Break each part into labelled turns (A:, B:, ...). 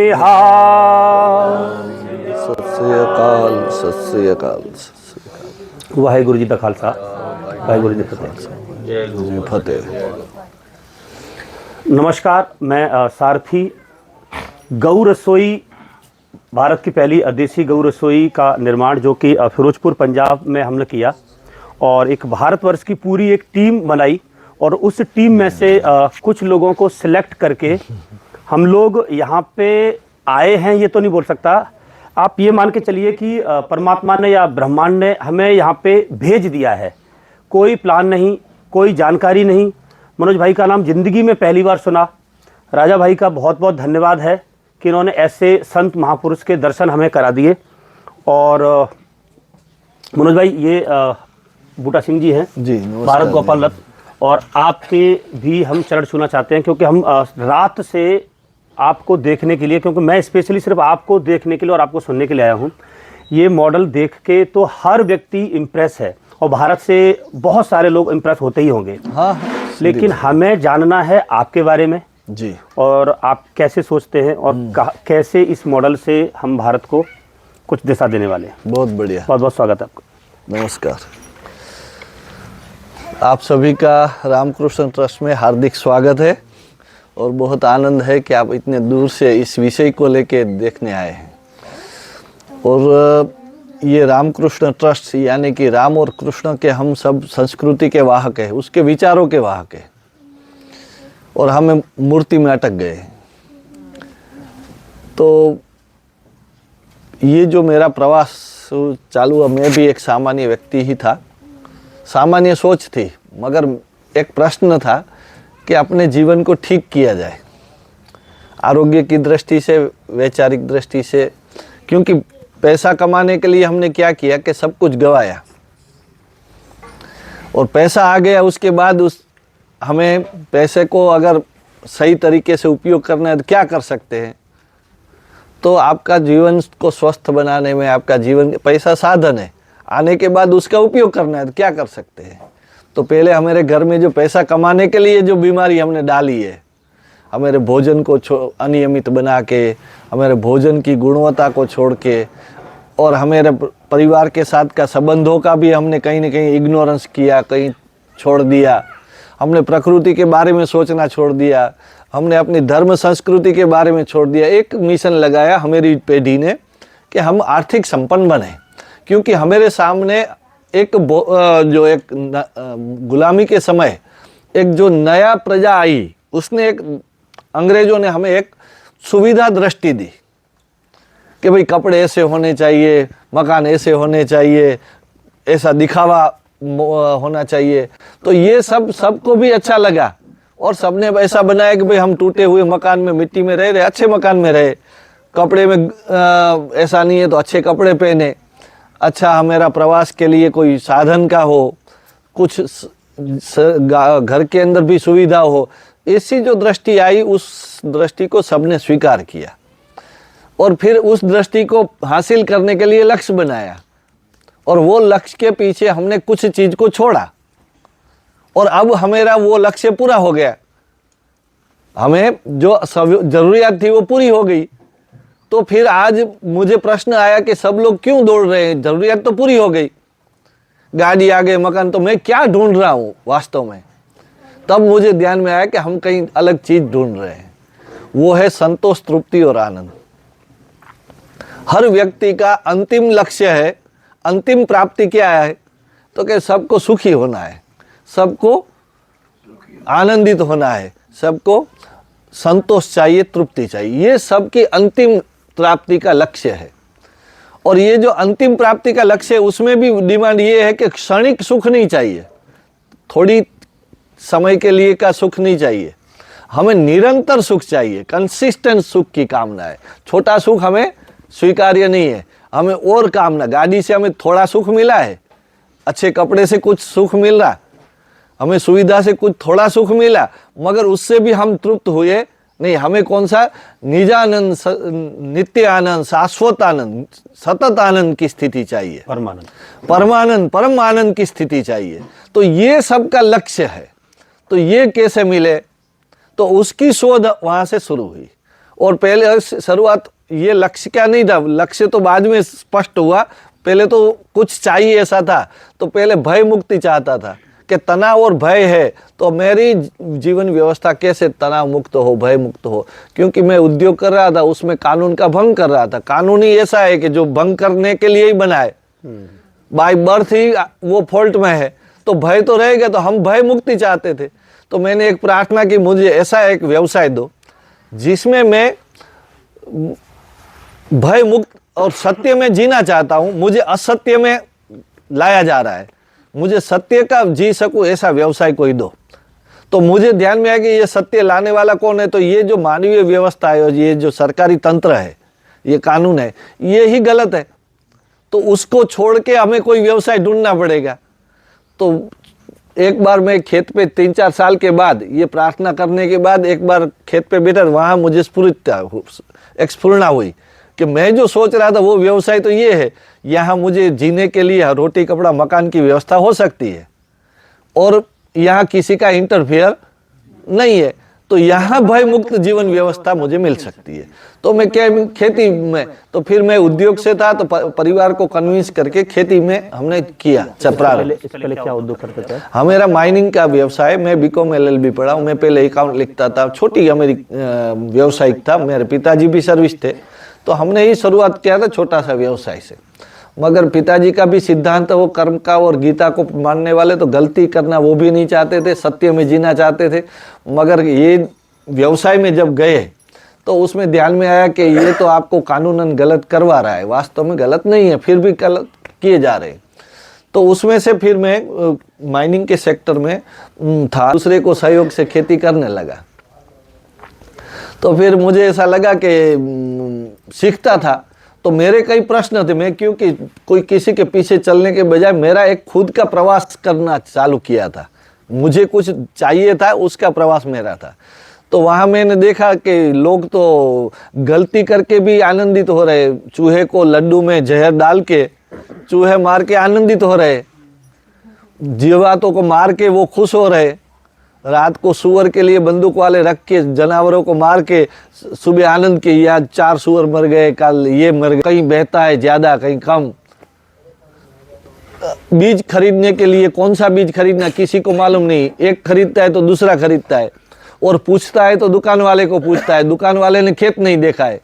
A: निहाल।
B: सत श्री अकाल, सत श्री अकाल, सत श्री अकाल।
A: वाहेगुरु जी का खालसा, वाहेगुरु जी की फतेह।
B: जय फतेह।
A: नमस्कार, मैं सारथी। गौ रसोई भारत की पहली देसी गौ रसोई का निर्माण जो कि फिरोजपुर पंजाब में हमने किया और एक भारतवर्ष की पूरी एक टीम बनाई और उस टीम में से कुछ लोगों को सिलेक्ट करके हम लोग यहाँ पे आए हैं। ये तो नहीं बोल सकता, आप ये मान के चलिए कि परमात्मा ने या ब्रह्मांड ने हमें यहाँ पे भेज दिया है। कोई प्लान नहीं, कोई जानकारी नहीं। मनोज भाई का नाम जिंदगी में पहली बार सुना। राजा भाई का बहुत बहुत धन्यवाद है कि इन्होंने ऐसे संत महापुरुष के दर्शन हमें करा दिए। और मनोज भाई, ये बूटा सिंह जी हैं
B: जी,
A: भारत गोपाल रत्न, और आपके भी हम चरण छूना चाहते हैं क्योंकि हम रात से आपको देखने के लिए, क्योंकि मैं स्पेशली सिर्फ आपको देखने के लिए और आपको सुनने के लिए आया हूँ। ये मॉडल देख के तो हर व्यक्ति इम्प्रेस है और भारत से बहुत सारे लोग इम्प्रेस होते ही होंगे।
B: हाँ,
A: लेकिन हमें जानना है आपके बारे में
B: जी,
A: और आप कैसे सोचते हैं और कैसे इस मॉडल से हम भारत को कुछ दिशा देने वाले हैं।
B: बहुत बढ़िया,
A: बहुत बहुत स्वागत है आपका।
B: नमस्कार। आप सभी का रामकृष्ण ट्रस्ट में हार्दिक स्वागत है और बहुत आनंद है कि आप इतने दूर से इस विषय को लेके देखने आए हैं। और ये रामकृष्ण ट्रस्ट यानी कि राम और कृष्ण के हम सब संस्कृति के वाहक हैं, उसके विचारों के वाहक हैं और हमें मूर्ति में अटक गए। तो ये जो मेरा प्रवास चालू हुआ, मैं भी एक सामान्य व्यक्ति ही था, सामान्य सोच थी, मगर एक प्रश्न था कि अपने जीवन को ठीक किया जाए आरोग्य की दृष्टि से, वैचारिक दृष्टि से। क्योंकि पैसा कमाने के लिए हमने क्या किया कि सब कुछ गंवाया और पैसा आ गया, उसके बाद हमें पैसे को अगर सही तरीके से उपयोग करना है तो क्या कर सकते हैं। तो आपका जीवन को स्वस्थ बनाने में आपका जीवन, पैसा साधन है, आने के बाद उसका उपयोग करना है तो क्या कर सकते हैं। तो पहले हमारे घर में जो पैसा कमाने के लिए जो बीमारी हमने डाली है, हमारे भोजन को अनियमित बना के, हमारे भोजन की गुणवत्ता को छोड़ के और हमारे परिवार के साथ का संबंधों का भी हमने कहीं ना कहीं इग्नोरेंस किया, कहीं छोड़ दिया। हमने प्रकृति के बारे में सोचना छोड़ दिया, हमने अपनी धर्म संस्कृति के बारे में छोड़ दिया। एक मिशन लगाया हमारी पीढ़ी ने कि हम आर्थिक संपन्न बने, क्योंकि हमारे सामने एक जो एक गुलामी के समय एक जो नया प्रजा आई, उसने एक अंग्रेजों ने हमें एक सुविधा दृष्टि दी कि भाई कपड़े ऐसे होने चाहिए, मकान ऐसे होने चाहिए, ऐसा दिखावा होना चाहिए। तो ये सबको भी अच्छा लगा और सबने ऐसा बनाया कि भाई हम टूटे हुए मकान में, मिट्टी में रह रहे, अच्छे मकान में रहे, कपड़े में ऐसा नहीं है तो अच्छे कपड़े पहने, अच्छा हमारा प्रवास के लिए कोई साधन का हो, कुछ घर के अंदर भी सुविधा हो। ऐसी जो दृष्टि आई, उस दृष्टि को सबने स्वीकार किया और फिर उस दृष्टि को हासिल करने के लिए लक्ष्य बनाया और वो लक्ष्य के पीछे हमने कुछ चीज को छोड़ा और अब हमारा वो लक्ष्य पूरा हो गया। हमें जो जरूरियात थी वो पूरी हो गई। तो फिर आज मुझे प्रश्न आया कि सब लोग क्यों दौड़ रहे हैं, जरूरियात तो पूरी हो गई, गाड़ी आ गई, मकान, तो मैं क्या ढूंढ रहा हूँ वास्तव में। तब मुझे ध्यान में आया कि हम कहीं अलग चीज ढूंढ रहे हैं, वो है संतोष, तृप्ति और आनंद। हर व्यक्ति का अंतिम लक्ष्य है, अंतिम प्राप्ति क्या है, तो कि सबको सुखी होना है, सबको आनंदित होना है, सबको संतोष चाहिए, तृप्ति चाहिए। ये सबकी अंतिम प्राप्ति का लक्ष्य है। और ये जो अंतिम प्राप्ति का लक्ष्य है, उसमें भी डिमांड ये है कि क्षणिक सुख नहीं चाहिए, थोड़ी समय के लिए का सुख नहीं चाहिए, हमें निरंतर सुख चाहिए, कंसिस्टेंट सुख की कामना है। छोटा सुख हमें स्वीकार्य नहीं है, हमें और कामना। गाड़ी से हमें थोड़ा सुख मिला है, अच्छे कपड़े से कुछ सुख मिल रहा, हमें सुविधा से कुछ थोड़ा सुख मिला, मगर उससे भी हम तृप्त हुए नहीं। हमें कौन सा निजानंद, नित्य आनंद, शाश्वत आनंद, सतत आनंद की स्थिति चाहिए, परमानंद, परम आनंद की स्थिति चाहिए। तो ये सबका लक्ष्य है। तो ये कैसे मिले, तो उसकी शोध वहां से शुरू हुई और पहले शुरुआत ये लक्ष्य क्या नहीं था, लक्ष्य तो बाद में स्पष्ट हुआ। पहले तो कुछ चाहिए ऐसा था, तो पहले भय मुक्ति चाहता था कि तनाव और भय है तो मेरी जीवन व्यवस्था कैसे तनाव मुक्त हो, भय मुक्त हो। क्योंकि मैं उद्योग कर रहा था, उसमें कानून का भंग कर रहा था। कानून ही ऐसा है कि जो भंग करने के लिए ही बना है, बाय बर्थ ही वो फॉल्ट में है, तो भय तो रहेगा। तो हम भय मुक्ति चाहते थे। तो मैंने एक प्रार्थना की, मुझे ऐसा एक व्यवसाय दो जिसमें मैं भय मुक्त और सत्य में जीना चाहता हूं। मुझे असत्य में लाया जा रहा है, मुझे सत्य का जी सकूं ऐसा व्यवसाय कोई दो। तो मुझे ध्यान में आया कि ये सत्य लाने वाला कौन है। तो ये जो मानवीय व्यवस्था है और ये जो सरकारी तंत्र है, ये कानून है, ये ही गलत है। तो उसको छोड़ के हमें कोई व्यवसाय ढूंढना पड़ेगा। तो एक बार मैं खेत पे 3-4 साल के बाद ये प्रार्थना करने के बाद एक बार खेत पे बैठा, वहाँ मुझे स्फुरना हुई कि मैं जो सोच रहा था वो व्यवसाय तो ये है, यहाँ मुझे जीने के लिए रोटी कपड़ा मकान की व्यवस्था हो सकती है और यहाँ किसी का इंटरफेयर नहीं है, तो यहाँ भय मुक्त जीवन व्यवस्था मुझे मिल सकती है। तो मैं क्या खेती में, तो फिर मैं उद्योग से था, तो परिवार को कन्विंस करके खेती में हमने किया प्रारंभ।
A: इससे पहले क्या उद्योग करते थे?
B: हाँ, मेरा माइनिंग का व्यवसाय, मैं बीकॉम LLB पढ़ा हूँ। मैं पहले अकाउंट लिखता था, छोटी मेरी व्यवसायिक था। मेरे पिताजी भी सर्विस थे, तो हमने ही शुरुआत किया था छोटा सा व्यवसाय से। मगर पिताजी का भी सिद्धांत, वो कर्म का और गीता को मानने वाले, तो गलती करना वो भी नहीं चाहते थे, सत्य में जीना चाहते थे। मगर ये व्यवसाय में जब गए तो उसमें ध्यान में आया कि ये तो आपको कानूनन गलत करवा रहा है, वास्तव में गलत नहीं है, फिर भी गलत किए जा रहे हैं। तो उसमें से फिर मैं माइनिंग के सेक्टर में था, दूसरे को सहयोग से खेती करने लगा। तो फिर मुझे ऐसा लगा कि सीखता था, तो मेरे कई प्रश्न थे। मैं क्योंकि कोई किसी के पीछे चलने के बजाय मेरा एक खुद का प्रवास करना चालू किया था। मुझे कुछ चाहिए था, उसका प्रवास मेरा था। तो वहाँ मैंने देखा कि लोग तो गलती करके भी आनंदित हो रहे, चूहे को लड्डू में जहर डाल के चूहे मार के आनंदित हो रहे, जीवातों को मार के वो खुश हो रहे। रात को सुअर के लिए बंदूक वाले रख के जानवरों को मार के सुबह आनंद के, या 4 सुअर मर गए, कल ये मर गए, कहीं बहता है ज्यादा कहीं कम। बीज खरीदने के लिए कौन सा बीज खरीदना किसी को मालूम नहीं, एक खरीदता है तो दूसरा खरीदता है, और पूछता है तो दुकान वाले को पूछता है, दुकान वाले ने खेत नहीं देखा है,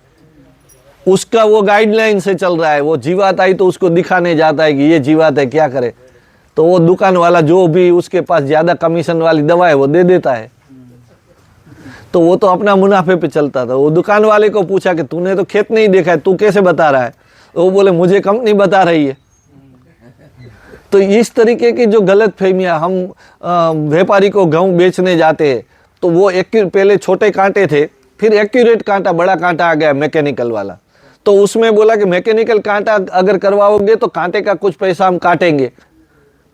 B: उसका वो गाइडलाइन से चल रहा है। वो जीवात आई तो उसको दिखाने जाता है कि ये जीवात है, क्या करे, तो वो दुकान वाला जो भी उसके पास ज्यादा कमीशन वाली दवा है वो दे देता है। तो वो तो अपना मुनाफे पे चलता था। वो दुकान वाले को पूछा कि तूने तो खेत नहीं देखा है, तू कैसे बता रहा है? तो वो बोले मुझे कंपनी बता रही है। तो इस तरीके की जो गलत फहमियाँ, हम व्यापारी को गेहूं बेचने जाते हैं तो वो पहले छोटे कांटे थे, फिर एक्यूरेट कांटा, बड़ा कांटा आ गया मैकेनिकल वाला। तो उसमें बोला कि मैकेनिकल कांटा अगर करवाओगे तो कांटे का कुछ पैसा हम काटेंगे।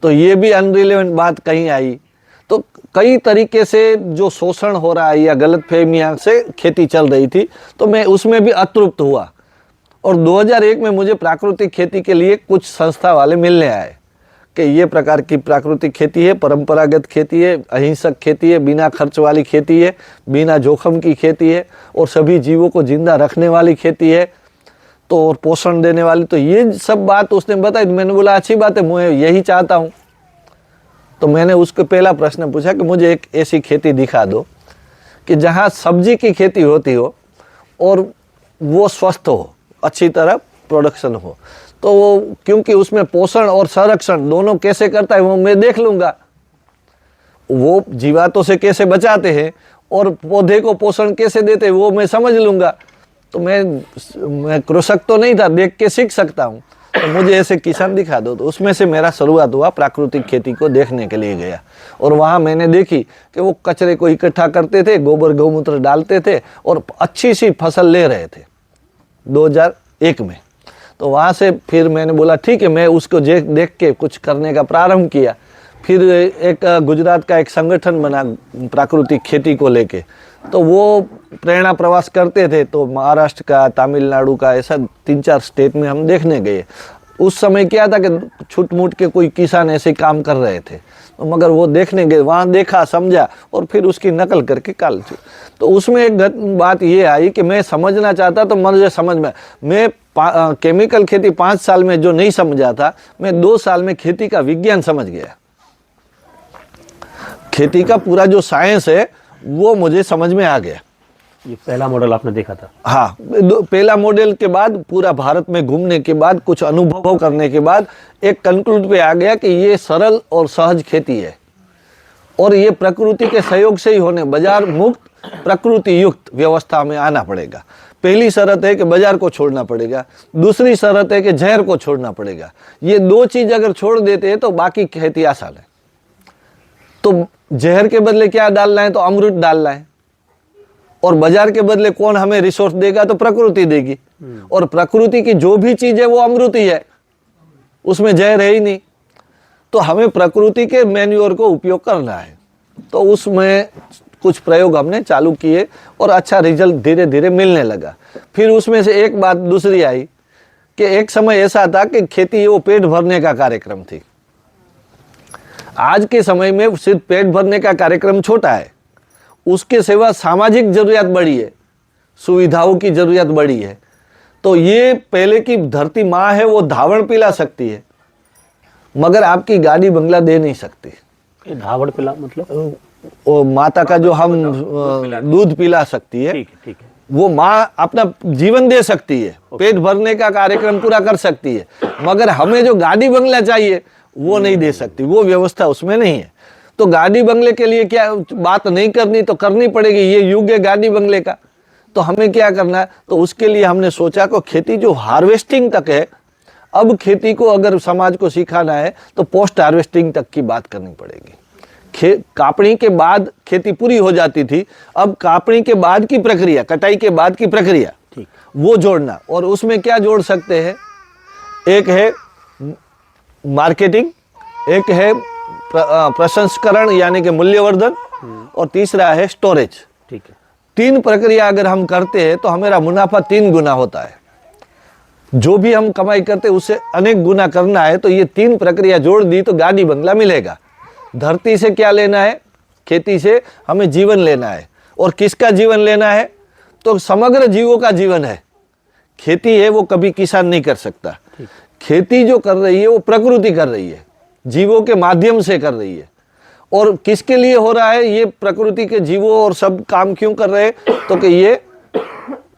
B: तो ये भी अनरिलेवेंट बात कहीं आई। तो कई तरीके से जो शोषण हो रहा है या गलत फहमियाँ से खेती चल रही थी, तो मैं उसमें भी अतृप्त हुआ। और 2001 में मुझे प्राकृतिक खेती के लिए कुछ संस्था वाले मिलने आए कि ये प्रकार की प्राकृतिक खेती है, परंपरागत खेती है, अहिंसक खेती है, बिना खर्च वाली खेती है, बिना जोखिम की खेती है, और सभी जीवों को जिंदा रखने वाली खेती है, तो और पोषण देने वाली। तो ये सब बात उसने बताई। तो मैंने बोला अच्छी बात है, मैं यही चाहता हूँ। तो मैंने उसको पहला प्रश्न पूछा कि मुझे एक ऐसी खेती दिखा दो कि जहाँ सब्जी की खेती होती हो और वो स्वस्थ हो, अच्छी तरह प्रोडक्शन हो। तो वो क्योंकि उसमें पोषण और संरक्षण दोनों कैसे करता है वो मैं देख लूँगा, वो जीवातों से कैसे बचाते हैं और पौधे को पोषण कैसे देते हैं वो मैं समझ लूँगा। तो मैं कृषक तो नहीं था, देख के सीख सकता हूँ, तो मुझे ऐसे किसान दिखा दो। तो उसमें से मेरा शुरुआत हुआ, प्राकृतिक खेती को देखने के लिए गया। और वहाँ मैंने देखी कि वो कचरे को इकट्ठा करते थे, गोबर गौमूत्र डालते थे और अच्छी सी फसल ले रहे थे 2001 में। तो वहाँ से फिर मैंने बोला ठीक है, मैं उसको देख के कुछ करने का प्रारंभ किया। फिर एक गुजरात का एक संगठन बना प्राकृतिक खेती को लेके, तो वो प्रेरणा प्रवास करते थे। तो महाराष्ट्र का, तमिलनाडु का, ऐसा 3-4 स्टेट में हम देखने गए। उस समय क्या था कि छूट मूट के कोई किसान ऐसे काम कर रहे थे, तो मगर वो देखने गए, वहाँ देखा, समझा और फिर उसकी नकल करके काल। तो उसमें एक बात ये आई कि मैं समझना चाहता, तो मुझे समझ में, मैं केमिकल खेती 5 साल में जो नहीं समझा था, मैं 2 साल में खेती का विज्ञान समझ गया। खेती का पूरा जो साइंस है वो मुझे समझ में आ गया।
A: ये पहला मॉडल आपने देखा था?
B: हाँ, पहला मॉडल के बाद पूरा भारत में घूमने के बाद, कुछ अनुभव करने के बाद एक कंक्लूड पे आ गया कि ये सरल और सहज खेती है और ये प्रकृति के सहयोग से ही होने, बाजार मुक्त प्रकृति युक्त व्यवस्था में आना पड़ेगा। पहली शर्त है कि बाजार को छोड़ना पड़ेगा, दूसरी शर्त है कि जहर को छोड़ना पड़ेगा। ये 2 चीज अगर छोड़ देते हैं तो बाकी खेती आसान है। तो जहर के बदले क्या डालना है? तो अमृत डालना है। और बाजार के बदले कौन हमें रिसोर्स देगा? तो प्रकृति देगी। और प्रकृति की जो भी चीज है वो अमृत ही है, उसमें जहर है ही नहीं। तो हमें प्रकृति के मैन्योर को उपयोग करना है। तो उसमें कुछ प्रयोग हमने चालू किए और अच्छा रिजल्ट धीरे धीरे मिलने लगा। फिर उसमें से एक बात दूसरी आई कि एक समय ऐसा था कि खेती वो पेट भरने का कार्यक्रम थी। आज के समय में सिर्फ पेट भरने का कार्यक्रम छोटा है, उसके सिवा सामाजिक जरूरत बड़ी है, सुविधाओं की जरूरत बड़ी है। तो ये पहले की धरती माँ है, वो धावण पिला सकती है मगर आपकी गाड़ी बंगला दे नहीं सकती।
A: ये धावड़ पिला मतलब?
B: वो माता का जो हम दूध पिला सकती है,
A: ठीक है, ठीक है।
B: वो माँ अपना जीवन दे सकती है, पेट भरने का कार्यक्रम पूरा कर सकती है, मगर हमें जो गाड़ी बंगला चाहिए वो नहीं दे सकती, वो व्यवस्था उसमें नहीं है। तो गाड़ी बंगले के लिए क्या बात नहीं करनी तो करनी पड़ेगी, ये युग है गाड़ी बंगले का। तो हमें क्या करना है? तो उसके लिए हमने सोचा को खेती जो हार्वेस्टिंग तक है, अब खेती को अगर समाज को सिखाना है तो पोस्ट हार्वेस्टिंग तक की बात करनी पड़ेगी। कापणी के बाद खेती पूरी हो जाती थी, अब कापणी के बाद की प्रक्रिया, कटाई के बाद की प्रक्रिया, वो जोड़ना। और उसमें क्या जोड़ सकते हैं? एक है मार्केटिंग, एक है प्रसंस्करण यानी कि मूल्यवर्धन, और तीसरा है स्टोरेज।
A: ठीक है।
B: 3 प्रक्रिया अगर हम करते हैं तो हमारा मुनाफा 3 गुना होता है। जो भी हम कमाई करते हैं उससे अनेक गुना करना है, तो ये 3 प्रक्रिया जोड़ दी तो गाड़ी बंगला मिलेगा। धरती से क्या लेना है? खेती से हमें जीवन लेना है। और किसका जीवन लेना है? तो समग्र जीवों का जीवन है। खेती है वो कभी किसान नहीं कर सकता। खेती जो कर रही है वो प्रकृति कर रही है, जीवों के माध्यम से कर रही है। और किसके लिए हो रहा है? ये प्रकृति के जीवों और सब काम क्यों कर रहे हैं? तो कि ये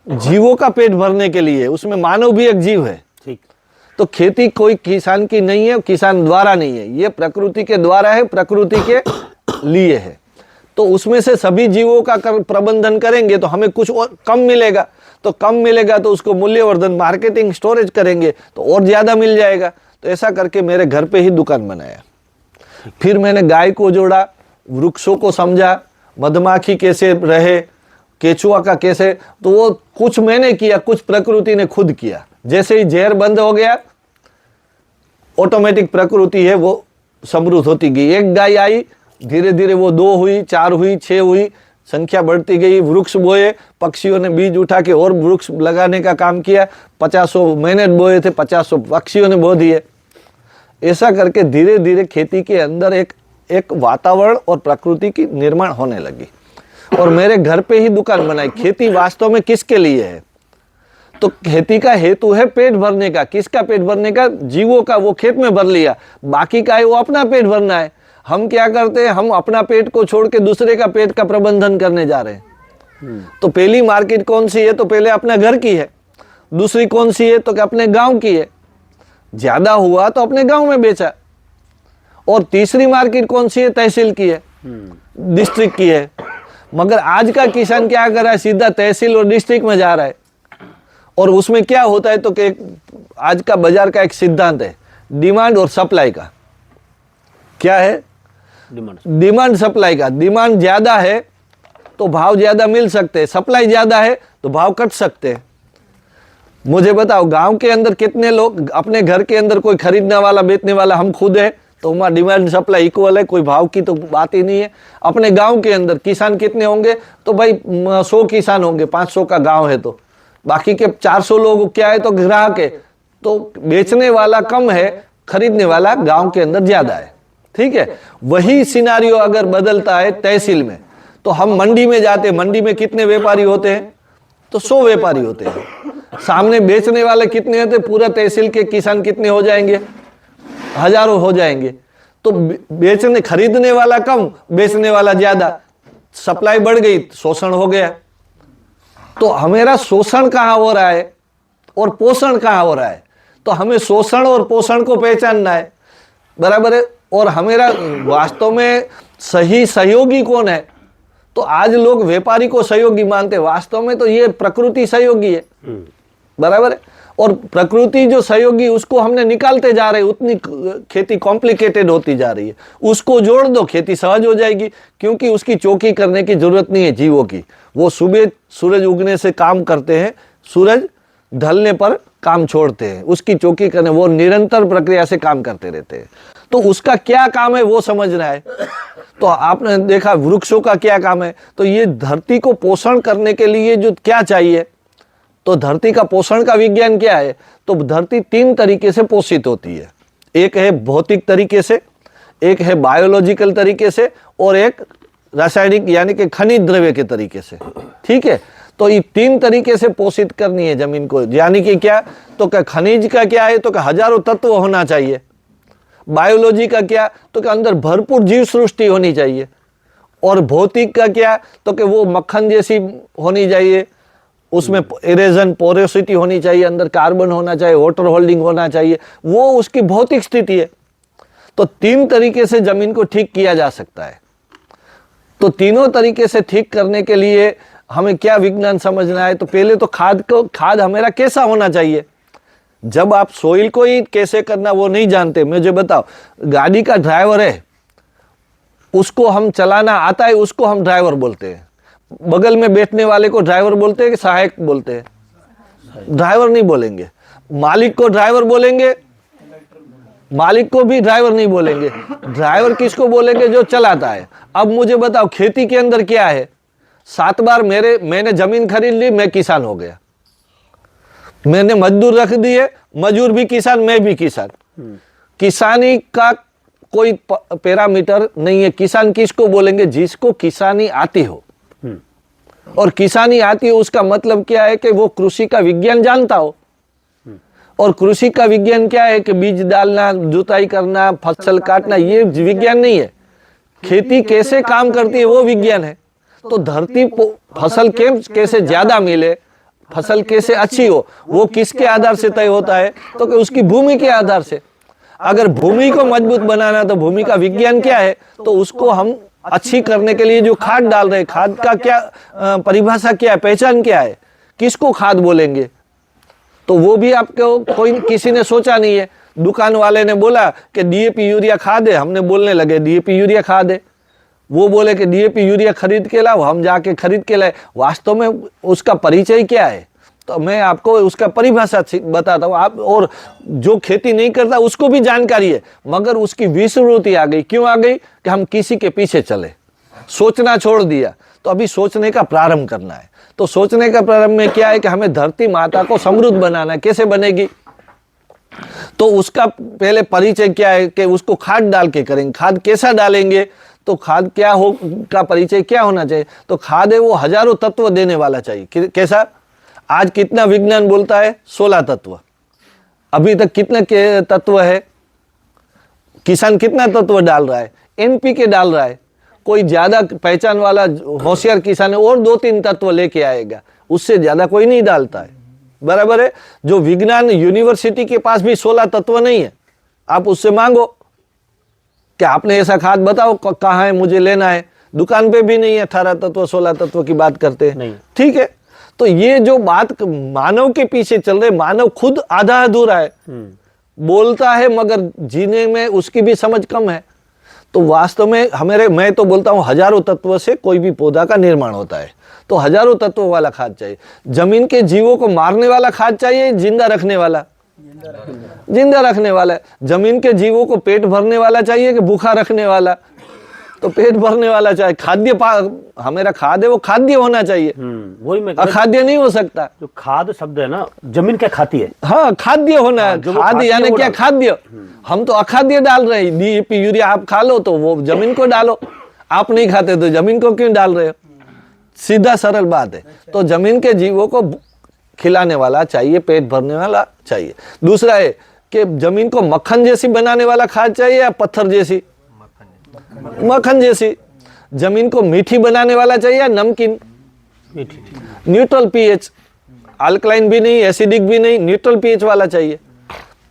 B: जीवों का पेट भरने के लिए, उसमें मानव भी एक जीव है।
A: ठीक।
B: तो खेती कोई किसान की नहीं है, किसान द्वारा नहीं है, ये प्रकृति के द्वारा है, प्रकृति के लिए है। तो उसमें से सभी जीवों का प्रबंधन करेंगे तो हमें कुछ और कम मिलेगा, तो कम मिलेगा तो उसको मूल्यवर्धन, मार्केटिंग, स्टोरेज करेंगे तो और ज्यादा मिल जाएगा। तो ऐसा करके मेरे घर पे ही दुकान बनाया। फिर मैंने गाय को जोड़ा, वृक्षों को समझा, मधुमक्खी कैसे रहे, केचुआ का कैसे, तो वो कुछ मैंने किया, कुछ प्रकृति ने खुद किया। जैसे ही जहर बंद हो गया, ऑटोमेटिक प्रकृति है वो समृद्ध होती गई। एक गाय आई, धीरे धीरे वो 2 हुई, 4 हुई, 6 हुई, संख्या बढ़ती गई। वृक्ष बोए, पक्षियों ने बीज उठा के और वृक्ष लगाने का काम किया। 50 मैंने बोए थे, 50 पक्षियों ने बो दिए। ऐसा करके धीरे धीरे खेती के अंदर एक वातावरण और प्रकृति की निर्माण होने लगी। और मेरे घर पे ही दुकान बनाई। खेती वास्तव में किसके लिए है? तो खेती का हेतु है पेट भरने का। किसका पेट भरने का? जीवों का। वो खेत में भर लिया, बाकी का है वो अपना पेट भरना है। हम क्या करते हैं? हम अपना पेट को छोड़ के दूसरे का पेट का प्रबंधन करने जा रहे हैं। तो पहली मार्केट कौन सी है? तो पहले अपने घर की है। दूसरी कौन सी है? तो अपने गांव की है। ज्यादा हुआ तो अपने गांव में बेचा। और तीसरी मार्केट कौन सी है? तहसील की है, डिस्ट्रिक्ट की है। मगर आज का किसान क्या कर रहा है? सीधा तहसील और डिस्ट्रिक्ट में जा रहा है। और उसमें क्या होता है? तो आज का बाजार का एक सिद्धांत है, डिमांड और सप्लाई का। क्या है? डिमांड सप्लाई का। डिमांड ज्यादा है तो भाव ज्यादा मिल सकते हैं, सप्लाई ज्यादा है तो भाव कट सकते हैं। मुझे बताओ, गांव के अंदर कितने लोग, अपने घर के अंदर कोई खरीदने वाला बेचने वाला हम खुद है, तो हमारा डिमांड सप्लाई इक्वल है, कोई भाव की तो बात ही नहीं है। अपने गांव के अंदर किसान कितने होंगे? तो भाई 100 किसान होंगे, 500 का गांव है तो बाकी के 400 लोग क्या है? तो ग्राहक है। तो बेचने वाला कम है, खरीदने वाला गांव के अंदर ज्यादा है। ठीक है, वही सिनारियो अगर बदलता है तहसील में, तो हम मंडी में जाते, मंडी में कितने व्यापारी होते हैं? तो 100 व्यापारी होते हैं। सामने बेचने वाले कितने होते? पूरा तहसील के किसान कितने हो जाएंगे? हजारों हो जाएंगे। तो बेचने, खरीदने वाला कम, बेचने वाला ज्यादा, सप्लाई बढ़ गई, शोषण हो गया। तो हमारा शोषण कहाँ हो रहा है और पोषण कहाँ हो रहा है? तो हमें शोषण और पोषण को पहचानना है, बराबर है। और हमारा वास्तव में सही सहयोगी कौन है? तो आज लोग व्यापारी को सहयोगी मानते हैं, वास्तव में तो ये प्रकृति सहयोगी है, बराबर है। और प्रकृति जो सहयोगी, उसको हमने निकालते जा रहे हैं, उतनी खेती कॉम्प्लिकेटेड होती जा रही है। उसको जोड़ दो, खेती सहज हो जाएगी, क्योंकि उसकी चौकी करने की जरूरत नहीं है जीवों की। वो सुबह सूरज उगने से काम करते हैं, सूरज ढलने पर काम छोड़ते हैं, उसकी चौकी करने, वो निरंतर प्रक्रिया से काम करते रहते हैं। तो उसका क्या काम है वो समझना है। तो आपने देखा वृक्षों का क्या काम है, तो ये धरती को पोषण करने के लिए जो क्या चाहिए, तो धरती का पोषण का विज्ञान क्या है? तो धरती 3 तरीके से पोषित होती है। एक है भौतिक तरीके से, एक है बायोलॉजिकल तरीके से, और एक रासायनिक यानी कि खनिज द्रव्य के तरीके से। ठीक है, तो ये 3 तरीके से पोषित करनी है जमीन को। यानी कि क्या? तो क्या खनिज का क्या है? तो क्या हजारों तत्व होना चाहिए। बायोलॉजी का क्या? तो क्या अंदर भरपूर जीव सृष्टि होनी चाहिए। और भौतिक का क्या? तो कि वो मक्खन जैसी होनी चाहिए, उसमें इरेजन पोरोसिटी होनी चाहिए, अंदर कार्बन होना चाहिए, वाटर होल्डिंग होना चाहिए, वो उसकी भौतिक स्थिति है। तो 3 तरीके से जमीन को ठीक किया जा सकता है। तो तीनों तरीके से ठीक करने के लिए हमें क्या विज्ञान समझना है? तो पहले तो खाद हमारा कैसा होना चाहिए। जब आप सोइल को ही कैसे करना वो नहीं जानते, मुझे बताओ, गाड़ी का ड्राइवर है, उसको हम चलाना आता है, उसको हम ड्राइवर बोलते हैं। बगल में बैठने वाले को ड्राइवर बोलते हैं कि सहायक बोलते हैं? ड्राइवर नहीं बोलेंगे। मालिक को ड्राइवर बोलेंगे? मालिक को भी ड्राइवर नहीं बोलेंगे। ड्राइवर किसको बोलेंगे? जो चलाता है। अब मुझे बताओ, खेती के अंदर क्या है? 7 बार मैंने जमीन खरीद ली, मैं किसान हो गया। मैंने मजदूर रख दिए, मजदूर भी किसान, मैं भी किसान। किसानी का कोई पैरामीटर नहीं है। किसान किसको बोलेंगे? जिसको किसानी आती हो। और किसानी आती हो उसका मतलब क्या है? कि वो कृषि का विज्ञान जानता हो। और कृषि का विज्ञान क्या है? कि बीज डालना, जुताई करना, फसल काटना, ये विज्ञान नहीं है। खेती कैसे काम करती है वो विज्ञान है। तो धरती फसल कैसे ज्यादा मिले, फसल कैसे अच्छी हो, वो किसके आधार से तय होता है? तो कि उसकी भूमि के आधार से। अगर भूमि को मजबूत बनाना, तो भूमि का विज्ञान क्या है? तो उसको हम अच्छी करने के लिए जो खाद डाल रहे हैं, खाद का क्या परिभाषा क्या है, पहचान क्या है, किसको खाद बोलेंगे? तो वो भी आपको कोई किसी ने सोचा नहीं है। दुकान वाले ने बोला कि डीएपी यूरिया खाद है, हमने बोलने लगे डीएपी यूरिया खाद है। वो बोले कि डीएपी यूरिया खरीद के लाओ, हम जाके खरीद के लाए। वास्तव में उसका परिचय क्या है? तो मैं आपको उसका परिभाषा बताता हूँ। आप और जो खेती नहीं करता उसको भी जानकारी है, मगर उसकी विस्मृति आ गई। क्यों आ गई? कि हम किसी के पीछे चले, सोचना छोड़ दिया। तो अभी सोचने का प्रारंभ करना है। तो सोचने का प्रारंभ में क्या है? कि हमें धरती माता को समृद्ध बनाना है। कैसे बनेगी? तो उसका पहले परिचय क्या है? कि उसको खाद डाल के करेंगे। खाद कैसा डालेंगे? तो खाद क्या हो का परिचय क्या होना चाहिए? तो खाद है वो हजारों तत्व देने वाला चाहिए। कैसा? आज कितना विज्ञान बोलता है? 16 तत्व। अभी तक कितने तत्व है? किसान कितना तत्व डाल रहा है? एनपीके डाल रहा है। कोई ज्यादा पहचान वाला होशियार किसान है और 2-3 तत्व लेके आएगा, उससे ज्यादा कोई नहीं डालता है, बराबर है। जो विज्ञान यूनिवर्सिटी के पास भी 16 तत्व नहीं है। आप उससे मांगो कि आपने ऐसा खाद बताओ कहाँ है, मुझे लेना है। दुकान पे भी नहीं है। 18 तत्व 16 तत्व की बात करते हैं, ठीक है। तो ये जो बात मानव के पीछे चल रहे, मानव खुद आधा अधूरा है, बोलता है मगर जीने में उसकी भी समझ कम है। तो वास्तव में मैं तो बोलता हूँ हजारों तत्व से कोई भी पौधा का निर्माण होता है। तो हजारों तत्वों वाला खाद चाहिए। जमीन के जीवों को मारने वाला खाद चाहिए, जिंदा रखने वाला? जिंदा रखने वाला। जमीन के जीवों को पेट भरने वाला चाहिए कि भूखा रखने वाला? तो पेट भरने वाला चाहिए। हमारा खाद है वो खाद्य होना चाहिए,
A: वही मैं कह रहा हूं,
B: अखाद्य नहीं हो सकता।
A: जो खाद शब्द है ना, जमीन क्या खाती है?
B: हाँ, खाद्य होना है।
A: जो वो
B: खाद
A: खाती है
B: यानी
A: वो
B: क्या?
A: डाल।
B: खाद्य। हम तो अखाद्य डाल रहे हैं। डीएपी यूरिया आप खा लो तो वो जमीन को डालो, आप नहीं खाते तो जमीन को क्यों डाल रहे हो? सीधा सरल बात है। तो जमीन के जीवों को खिलाने वाला चाहिए, पेट भरने वाला चाहिए। दूसरा है कि जमीन को मक्खन जैसी बनाने वाला खाद चाहिए या पत्थर जैसी? मक्खन जैसी। जमीन को मीठी बनाने वाला चाहिए या नमकीन?
A: मीठी।
B: न्यूट्रल पीएच, अल्कलाइन भी नहीं, एसिडिक भी नहीं, न्यूट्रल पीएच वाला चाहिए।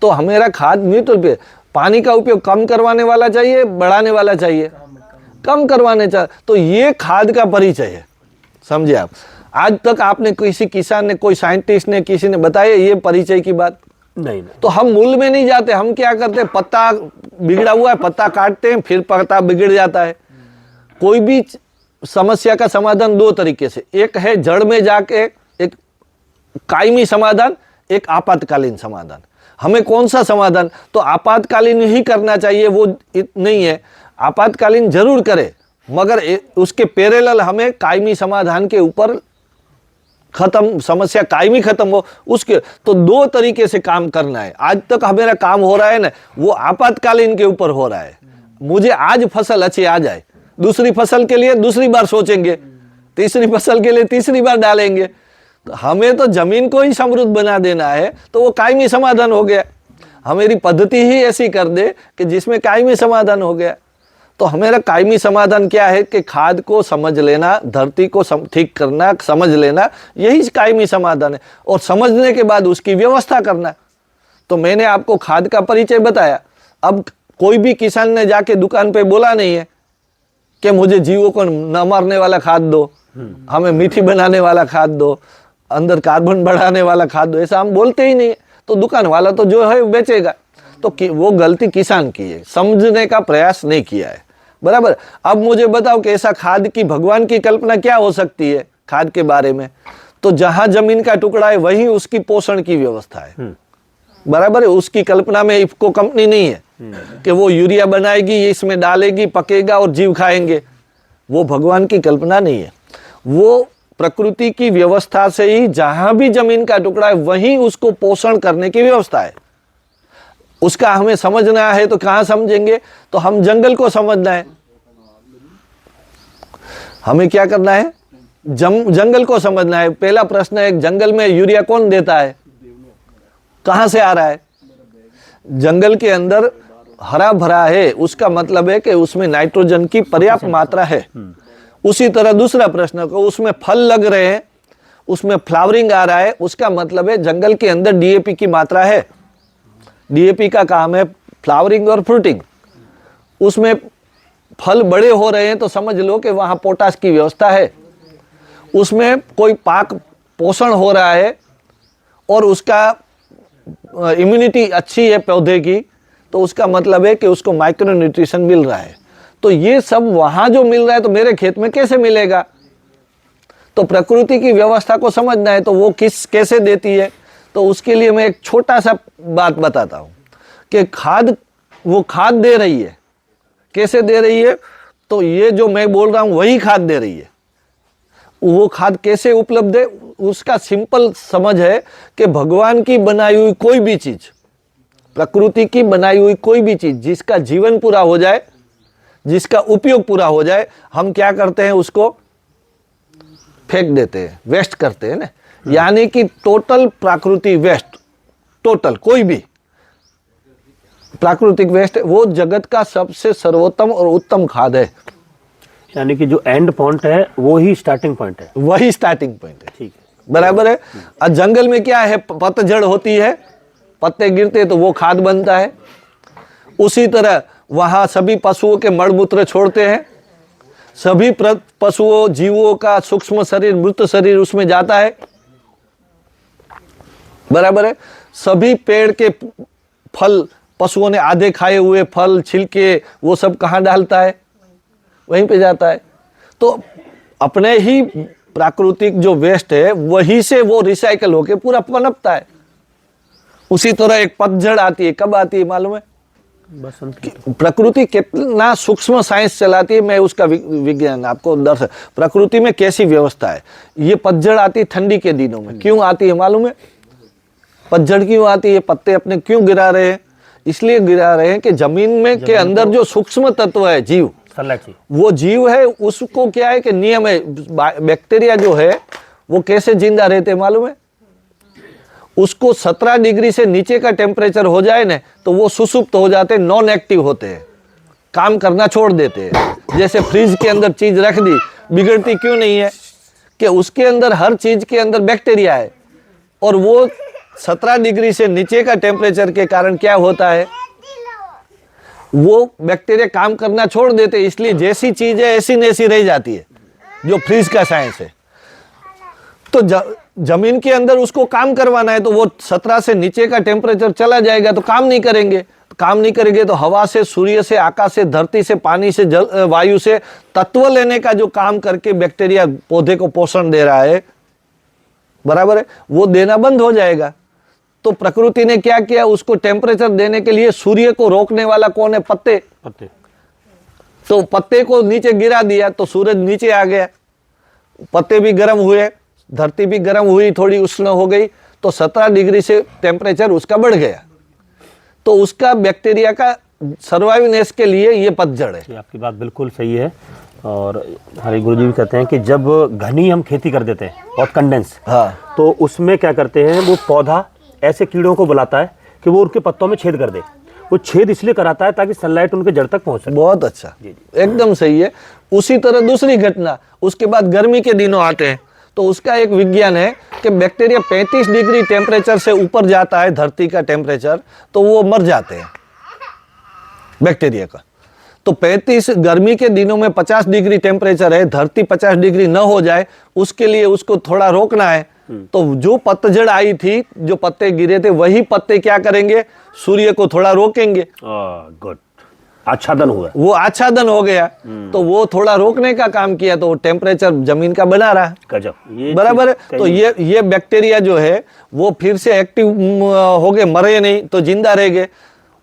B: तो हमारा खाद न्यूट्रल पीएच। पानी का उपयोग कम करवाने वाला चाहिए, बढ़ाने वाला चाहिए? कम करवाने चाहिए। तो ये खाद का परिचय है, समझे आप? आज तक आपने किसी किसान ने, कोई साइंटिस्ट ने, किसी ने बताया ये परिचय की बात?
A: नहीं।
B: तो हम मूल में नहीं जाते। हम क्या करते हैं, पत्ता बिगड़ा हुआ है, पत्ता काटते हैं, फिर पत्ता बिगड़ जाता है। कोई भी समस्या का समाधान दो तरीके से, एक है जड़ में जाके एक कायमी समाधान, एक आपातकालीन समाधान। हमें कौन सा समाधान? तो आपातकालीन ही करना चाहिए, वो नहीं है। आपातकालीन जरूर करे, मगर उसके पैरेलल हमें कायमी समाधान के ऊपर खत्म, समस्या कायमी खत्म हो उसके, तो दो तरीके से काम करना है। आज तक हमारा काम हो रहा है ना, वो आपातकालीन के ऊपर हो रहा है। मुझे आज फसल अच्छी आ जाए, दूसरी फसल के लिए दूसरी बार सोचेंगे, तीसरी फसल के लिए तीसरी बार डालेंगे। तो हमें तो जमीन को ही समृद्ध बना देना है, तो वो कायमी समाधान हो गया। हमारी पद्धति ही ऐसी कर दे कि जिसमें कायमी समाधान हो गया। तो हमारा कायमी समाधान क्या है कि खाद को समझ लेना, धरती को ठीक करना, समझ लेना, यही कायमी समाधान है। और समझने के बाद उसकी व्यवस्था करना। तो मैंने आपको खाद का परिचय बताया। अब कोई भी किसान ने जाके दुकान पे बोला नहीं है कि मुझे जीवों को न मारने वाला खाद दो, हमें मीठी बनाने वाला खाद दो, अंदर कार्बन बढ़ाने वाला खाद दो, ऐसा हम बोलते ही नहीं है। तो दुकान वाला तो जो है बेचेगा। तो वो गलती किसान की है, समझने का प्रयास नहीं किया है। बराबर। अब मुझे बताओ कि ऐसा खाद की भगवान की कल्पना क्या हो सकती है खाद के बारे में? तो जहां जमीन का टुकड़ा है वहीं उसकी पोषण की व्यवस्था है। बराबर है। उसकी कल्पना में इफको कंपनी नहीं है कि वो यूरिया बनाएगी, इसमें डालेगी, पकेगा और जीव खाएंगे। वो भगवान की कल्पना नहीं है। वो प्रकृति की व्यवस्था से ही जहां भी जमीन का टुकड़ा है वहीं उसको पोषण करने की व्यवस्था है। उसका हमें समझना है तो कहां समझेंगे? तो हम जंगल को समझना है। हमें क्या करना है? जंगल को समझना है। पहला प्रश्न है, जंगल में यूरिया कौन देता है? कहां से आ रहा है? जंगल के अंदर हरा भरा है, उसका मतलब है कि उसमें नाइट्रोजन की पर्याप्त मात्रा है। उसी तरह दूसरा प्रश्न को, उसमें फल लग रहे हैं, उसमें फ्लावरिंग आ रहा है, उसका मतलब है जंगल के अंदर डीएपी की मात्रा है। डीएपी का काम है फ्लावरिंग और फ्रूटिंग। उसमें फल बड़े हो रहे हैं तो समझ लो कि वहां पोटाश की व्यवस्था है। उसमें कोई पाक पोषण हो रहा है और उसका इम्यूनिटी अच्छी है पौधे की, तो उसका मतलब है कि उसको माइक्रो न्यूट्रिशन मिल रहा है। तो ये सब वहां जो मिल रहा है तो मेरे खेत में कैसे मिलेगा? तो प्रकृति की व्यवस्था को समझना है। तो वो कैसे देती है? तो उसके लिए मैं एक छोटा सा बात बताता हूं कि वो खाद दे रही है। कैसे दे रही है? तो ये जो मैं बोल रहा हूं वही खाद दे रही है। वो खाद कैसे उपलब्ध है? उसका सिंपल समझ है कि भगवान की बनाई हुई कोई भी चीज, प्रकृति की बनाई हुई कोई भी चीज जिसका जीवन पूरा हो जाए, जिसका उपयोग पूरा हो जाए, हम क्या करते हैं? उसको फेंक देते हैं, वेस्ट करते हैं ना। यानी कि टोटल प्राकृतिक वेस्ट, टोटल कोई भी प्राकृतिक वेस्ट, वो जगत का सबसे सर्वोत्तम और उत्तम खाद है।
A: यानी कि जो एंड पॉइंट है वो ही स्टार्टिंग पॉइंट है।
B: वही स्टार्टिंग पॉइंट है।
A: ठीक है,
B: बराबर है। और जंगल में क्या है? पतझड़ होती है, पत्ते गिरते तो वो खाद बनता है। उसी तरह वहां सभी पशुओं के मलमूत्र छोड़ते हैं, सभी पशुओं जीवों का सूक्ष्म शरीर, मृत शरीर उसमें जाता है। बराबर है। सभी पेड़ के फल, पशुओं ने आधे खाए हुए फल, छिलके, वो सब कहाँ डालता है? वहीं पे जाता है। तो अपने ही प्राकृतिक जो वेस्ट है वही से वो रिसाइकल होके पूरा पनपता है। उसी तरह एक पतझड़ आती है, कब आती है मालूम है?
A: बस उनकी
B: प्रकृति कितना सूक्ष्म साइंस चलाती है, मैं उसका विज्ञान आपको दर्श प्रकृति में कैसी व्यवस्था है। ये पतझड़ आती है ठंडी के दिनों में, क्यों आती है मालूम है? पतझड़ क्यों आती है? पत्ते अपने क्यों गिरा रहे हैं? इसलिए गिरा रहे हैं कि जमीन में के अंदर जो सूक्ष्म तत्व है, जीव, वो जीव है, उसको क्या है कि नियम है। बैक्टीरिया जो है वो कैसे जिंदा रहते मालूम है? उसको 17 डिग्री से नीचे का टेम्परेचर हो जाए ना तो वो सुसुप्त हो जाते हैं, नॉन एक्टिव होते हैं, काम करना छोड़ देते हैं। जैसे फ्रिज के अंदर चीज रख दी, बिगड़ती क्यों नहीं है? कि उसके अंदर हर चीज के अंदर बैक्टीरिया है, और वो 17 डिग्री से नीचे का टेम्परेचर के कारण क्या होता है, वो बैक्टीरिया काम करना छोड़ देते हैं। इसलिए जैसी चीज है ऐसी नैसी रह जाती है, जो फ्रिज का साइंस है। तो जमीन के अंदर उसको काम करवाना है तो वो 17 से नीचे का टेम्परेचर चला जाएगा तो काम नहीं करेंगे। काम नहीं करेंगे तो हवा से, सूर्य से, आकाश से, धरती से, पानी से, जल, वायु से तत्व लेने का जो काम करके बैक्टीरिया पौधे को पोषण दे रहा है, बराबर है, वो देना बंद हो जाएगा। तो प्रकृति ने क्या किया, उसको टेम्परेचर देने के लिए सूर्य को रोकने वाला कौन है? पत्ते। तो पत्ते को नीचे गिरा दिया तो सूरज नीचे आ गया, पत्ते भी गर्म हुए, धरती भी गर्म हुई, थोड़ी उष्ण हो गई, तो 17 डिग्री से टेम्परेचर उसका बढ़ गया। तो उसका बैक्टीरिया का सर्वाइवनेस के लिए ये पतझड़ है।
A: आपकी बात बिल्कुल सही है। और हमारे गुरुजी भी कहते हैं कि जब घनी हम खेती कर देते हैं, बहुत कंडेंस,
B: हाँ,
A: तो उसमें क्या करते हैं, वो पौधा ऐसे कीड़ों को बुलाता है कि वो उनके पत्तों में छेद कर दे। वो छेद इसलिए कराता है ताकि सनलाइट उनके जड़ तक पहुंच सके।
B: बहुत अच्छा, एकदम सही है। उसी तरह दूसरी घटना, उसके बाद गर्मी के दिनों आते हैं तो उसका एक विज्ञान है कि बैक्टीरिया 35 डिग्री टेम्परेचर से ऊपर जाता है, धरती का टेम्परेचर, तो वो मर जाते हैं बैक्टीरिया का। तो 35 गर्मी के दिनों में 50 डिग्री टेम्परेचर है, धरती 50 डिग्री न हो जाए, उसके लिए उसको थोड़ा रोकना है। तो जो पतझड़ आई थी, जो पत्ते गिरे थे, वही पत्ते क्या करेंगे, सूर्य को थोड़ा रोकेंगे।
A: गुड, आच्छादन हुआ,
B: वो आच्छादन हो गया, तो वो थोड़ा रोकने का काम किया, तो टेम्परेचर जमीन का बना रहा।
A: गजब, ये
B: बराबर है। तो ये बैक्टीरिया जो है वो फिर से एक्टिव हो गए, मरे नहीं तो जिंदा रह गए।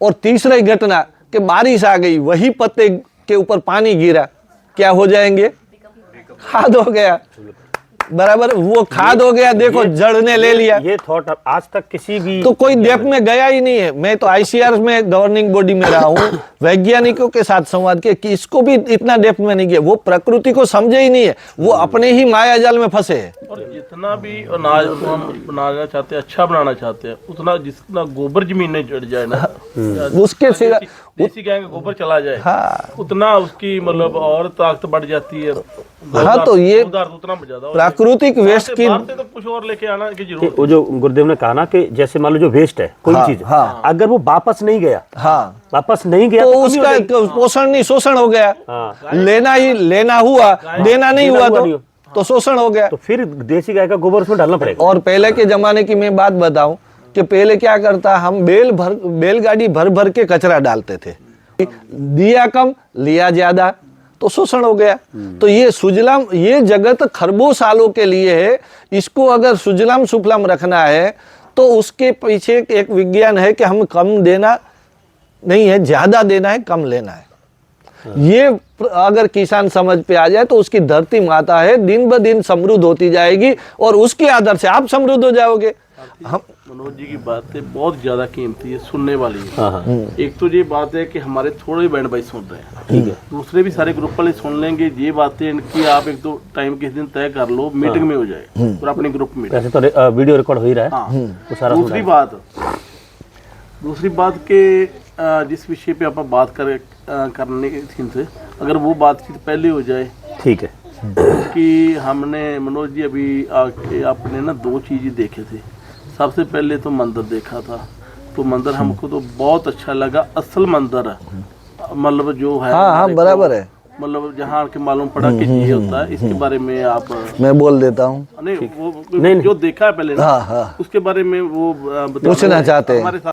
B: और तीसरी घटना कि बारिश आ गई, वही पत्ते के ऊपर पानी गिरा, क्या हो जाएंगे, खाद हो गया, बराबर, वो खाद हो गया। देखो जड़ ने ले लिया।
A: ये थॉट आज तक किसी भी
B: तो कोई डेप्थ में गया ही नहीं है। मैं तो आईसीआर में गवर्निंग बॉडी में रहा हूँ, वैज्ञानिकों के साथ संवाद किया कि इसको भी इतना डेप्थ में नहीं गया। वो प्रकृति को समझे ही नहीं है, वो अपने ही माया जाल में फंसे है।
C: और जितना भी अनाज को हम बनाना चाहते हैं, अच्छा बनाना चाहते हैं, उतना जितना गोबर जमीन में जड़ जाए ना,
B: उसके सिवा
C: देसी गाय का गोबर चला जाए,
B: हाँ,
C: उतना उसकी मतलब और ताकत बढ़ जाती है।
B: हाँ, तो ये
C: उतना ज्यादा
B: प्राकृतिक वेस्ट की
C: तो कुछ और लेके आना की जरूरत।
A: वो जो गुरुदेव ने कहा ना कि जैसे मान लो जो वेस्ट है कोई चीज,
B: हाँ,
A: अगर वो वापस नहीं गया,
B: हाँ,
A: वापस नहीं गया
B: तो
A: कमी हो
B: उसका
A: जाएगी।
B: पोषण नहीं, शोषण हो गया।
A: हाँ।
B: लेना हुआ, देना नहीं हुआ तो शोषण हो गया।
A: तो फिर देसी गाय का गोबर उसमें डालना पड़ेगा।
B: और पहले के जमाने की मैं बात बताऊं कि पहले क्या करता, हम बैलगाड़ी भर भर के कचरा डालते थे, दिया कम लिया ज्यादा, तो शोषण हो गया। तो ये सुजलाम, ये जगत खरबों सालों के लिए है, इसको अगर सुजलाम सुफलाम रखना है तो उसके पीछे एक विज्ञान है कि हम कम देना नहीं है, ज्यादा देना है, कम लेना है। ये अगर किसान समझ पे आ जाए तो उसकी धरती माता है, दिन ब दिन समृद्ध होती जाएगी और उसके आदर से आप समृद्ध हो जाओगे। हम
C: मनोज जी की बातें बहुत ज्यादा कीमती है, सुनने वाली है।
A: हाँ, हाँ।
C: एक तो ये बात है कि हमारे थोड़े बैंड भाई सुन रहे हैं,
A: ठीक है,
C: दूसरे भी सारे ग्रुप वाले सुन लेंगे। ये बातें इनकी आप एक दो टाइम किस दिन तय कर लो, मीटिंग में हो जाए और अपने ग्रुप में।
A: वैसे तो वीडियो रिकॉर्ड हो ही रहा है।
C: हाँ।
A: तो सारा
C: दूसरी बात के जिस विषय पे आप बात करने के से, अगर वो बातचीत पहले हो जाए,
A: ठीक है,
C: कि हमने मनोज जी अभी आके आपने ना 2 चीजें देखे थे। सबसे पहले तो मंदिर देखा था, तो मंदिर हमको तो बहुत अच्छा लगा। असल मंदिर है, मतलब जो है,
B: हाँ, बराबर है,
C: मतलब जहाँ के मालूम पड़ा कि ये होता है। इसके बारे में आप
B: मैं बोल देता हूँ।
C: नहीं, वो जो देखा है पहले ना,
B: हाँ, हाँ,
C: उसके बारे में वो
B: पूछना चाहते हैं।
C: हमारे